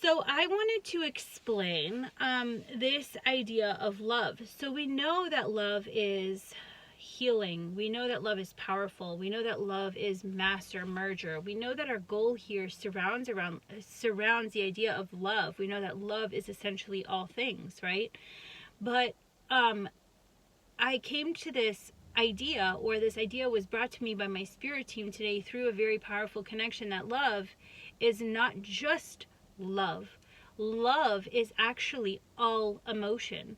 So I wanted to explain this idea of love. So we know that love is healing. We know that love is powerful. We know that love is master merger. We know that our goal here surrounds the idea of love. We know that love is essentially all things, right? But I came to this idea, or this idea was brought to me by my spirit team today through a very powerful connection, that love is not just love. Love is actually all emotion.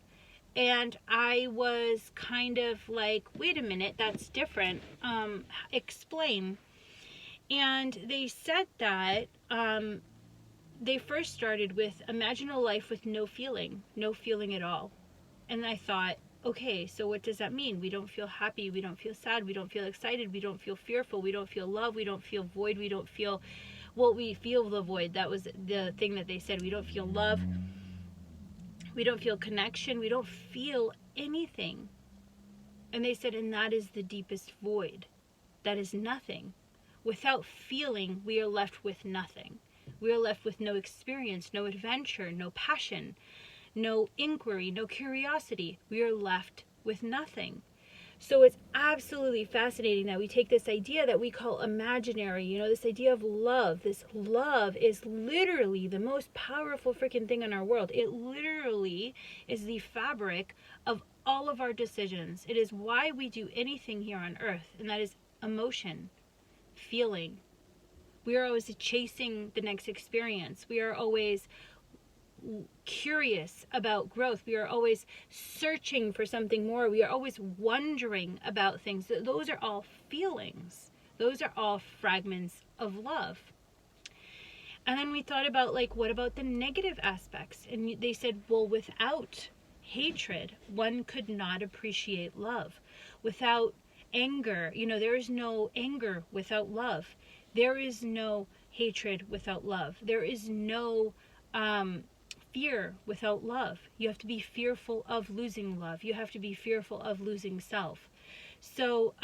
And I was kind of like, wait a minute, that's different. Explain. And they said that they first started with imagine a life with no feeling at all. And I thought, okay, so what does that mean? We don't feel happy, we don't feel sad, we don't feel excited, we don't feel fearful, we don't feel love, we don't feel void, we don't feel, well, we feel the void. That was the thing that they said. We don't feel love, we don't feel connection, we don't feel anything. And they said, and that is the deepest void. That is nothing. Without feeling, we are left with nothing. We are left with no experience, no adventure, no passion, no inquiry, no curiosity. We are left with nothing. So it's absolutely fascinating that we take this idea that we call imaginary, this idea of love. This love is literally the most powerful freaking thing in our world. It literally is the fabric of all of our decisions. It is why we do anything here on earth, and that is emotion, feeling. We are always chasing the next experience. We are always curious about growth. We are always searching for something more. We are always wondering about things. Those are all feelings. Those are all fragments of love. And then we thought about, like, what about the negative aspects? And they said, well, without hatred, one could not appreciate love. Without anger, there is no anger without love. There is no hatred without love. There is no fear without love. You have to be fearful of losing love. You have to be fearful of losing self. So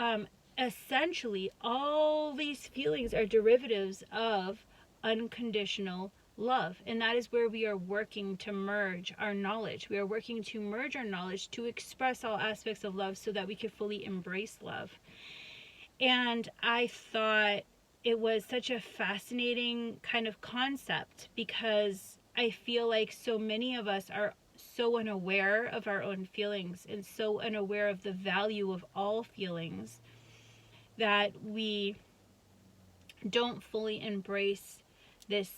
essentially, all these feelings are derivatives of unconditional love. And that is where we are working to merge our knowledge. We are working to merge our knowledge to express all aspects of love so that we can fully embrace love. And I thought it was such a fascinating kind of concept, because I feel like so many of us are so unaware of our own feelings and so unaware of the value of all feelings that we don't fully embrace this,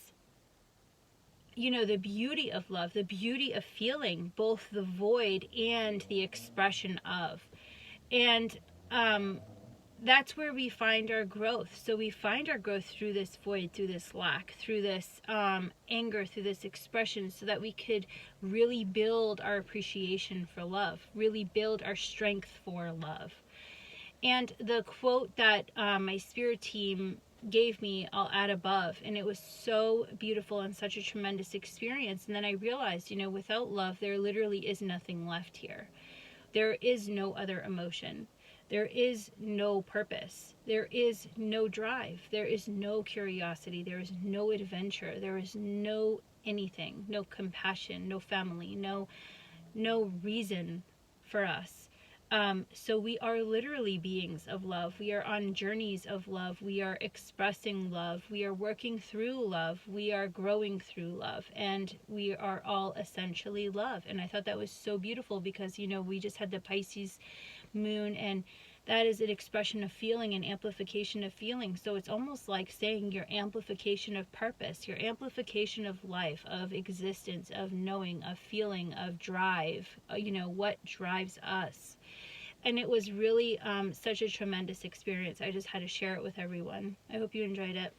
the beauty of love, the beauty of feeling, both the void and the expression of. And that's where we find our growth. So we find our growth through this void, through this lack, through this anger, through this expression, so that we could really build our appreciation for love, really build our strength for love. And the quote that my spirit team gave me, I'll add above, and it was so beautiful and such a tremendous experience. And then I realized, without love, there literally is nothing left here. There is no other emotion. There is no purpose. There is no drive. There is no curiosity. There is no adventure. There is no anything, no compassion, no family, no reason for us. So we are literally beings of love. We are on journeys of love. We are expressing love. We are working through love. We are growing through love. And we are all essentially love. And I thought that was so beautiful because, we just had the Pisces moon, and that is an expression of feeling, an amplification of feeling. So it's almost like saying your amplification of purpose, your amplification of life, of existence, of knowing, of feeling, of drive, what drives us. And it was really such a tremendous experience. I just had to share it with everyone. I hope you enjoyed it.